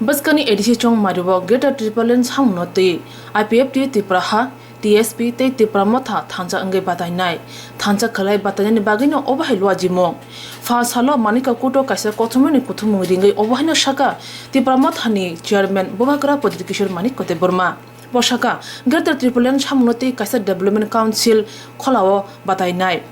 Baskani edisi chong maribo Greater Tripoli samnoti IPFT Tipraha TSP te Tipramotha thancha angai batainai thancha khalai bataini bagino obahailwa jimo fa salo manika kuto kaisa kothumani kuthum ringai obahina shaka Tipramothani chairman Bobakara Podrikishor Manik Kote Burma Boshaka Greater Tripoli samnoti kaisa development council kholao batainai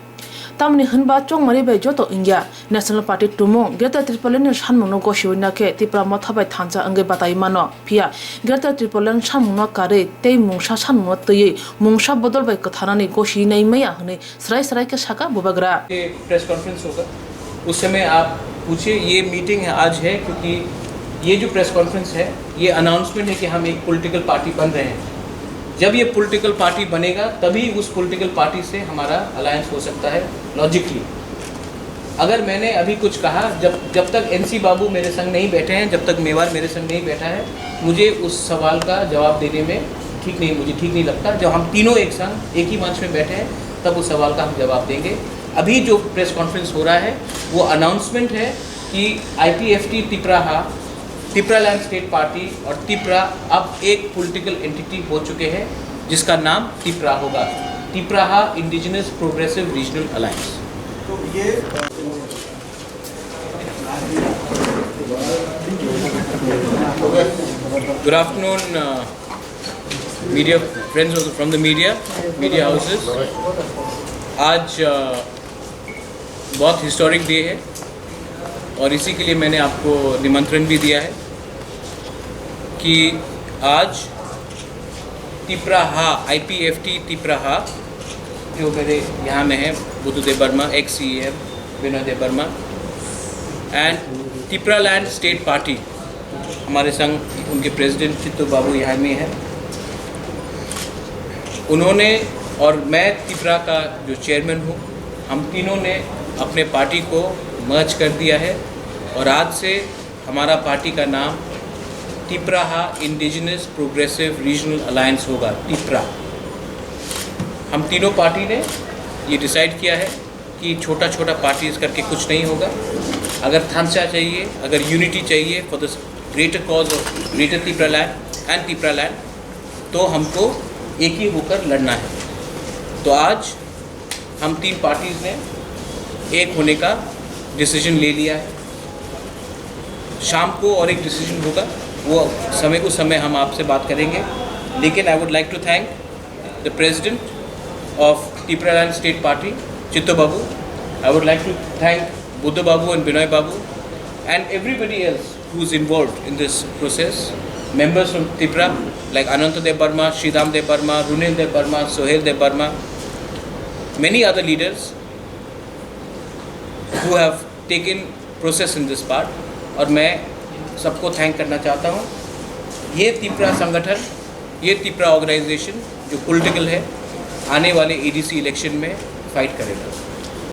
tamni hunba chong mari bai joto India National Party tumo Greater Tripoli sanmuno goshiwina ke Tipramotha bai thancha angai batai mano pia Greater Tripoli sanmuno kare tei mungsa sanmuno tei mungsa bodol bai kathanani goshi nei maya hne सराय के शाखा बुबगरा press conference होगा उस समय आप पूछिए। ये meeting है आज है क्योंकि ये जो प्रेस कॉन्फ्रेंस है ये अनाउंसमेंट है कि हम एक पॉलिटिकल पार्टी बन रहे हैं। जब ये पॉलिटिकल पार्टी बनेगा तभी उस पॉलिटिकल पार्टी से हमारा अलायंस हो सकता है लॉजिकली। अगर मैंने अभी कुछ कहा जब तक एनसी बाबू मेरे संग नहीं बैठे हैं, जब तक मेवार मेरे संग नहीं बैठा है, मुझे उस सवाल का जवाब देने में मुझे ठीक नहीं लगता। जब हम तीनों एक संग एक ही मंच में बैठे हैं तब उस सवाल का हम जवाब देंगे। अभी जो प्रेस कॉन्फ्रेंस हो रहा है वो अनाउंसमेंट है कि IPFT तिप्रालैंड स्टेट पार्टी और तिप्रा अब एक पॉलिटिकल एंटिटी हो चुके हैं जिसका नाम तिप्रा होगा, तिप्राहा इंडिजिनस प्रोग्रेसिव रीजनल अलायंस। तो ये good afternoon media friends from the media houses. आज बहुत हिस्टोरिक डे है और इसी के लिए मैंने आपको निमंत्रण भी दिया है कि आज तिप्राहा IPFT तिप्राहा जो मेरे यहाँ में है Buddhadev Varma ex-CEM Vinod Dev Varma and Tipraland state party हमारे संग उनके प्रेसिडेंट चित्तू बाबू यहाँ में है। उन्होंने और मैं तिप्रा का जो चेयरमैन हूँ, हम तीनों ने अपने पार्टी को मर्ज कर दिया है और आज से हमारा पार्टी का नाम तिप्राहा इंडिजिनस प्रोग्रेसिव रीजनल अलायंस होगा, तिप्रा। हम तीनों पार्टी ने ये डिसाइड किया है कि छोटा छोटा पार्टीज करके कुछ नहीं होगा। अगर थांचा चाहिए, अगर यूनिटी चाहिए for the greater cause of greater Tipraland and Tipraland, तो हमको एक ही होकर लड़ना है। तो आज हम तीन पार्टीज ने एक होने का डिसीजन ले लिया है। शाम को और एक डिसीजन होगा, वो उस समय हम आपसे बात करेंगे। लेकिन I would like to thank the president of Tipraland state party Chittu Babu. I would like to thank Buddha Babu and Binoy Babu and everybody else who is involved in this process. Members from Tipra like Ananta Dev Burma, Sridham Dev Burma, Runil Dev Burma, Sohail Dev Burma, many other leaders who have taken process in this part। और मैं सबको thank करना चाहता हूँ। ये तिप्रा संगठन, ये Tipra organisation जो पॉलिटिकल है, आने वाले ADC इलेक्शन में फाइट करेगा।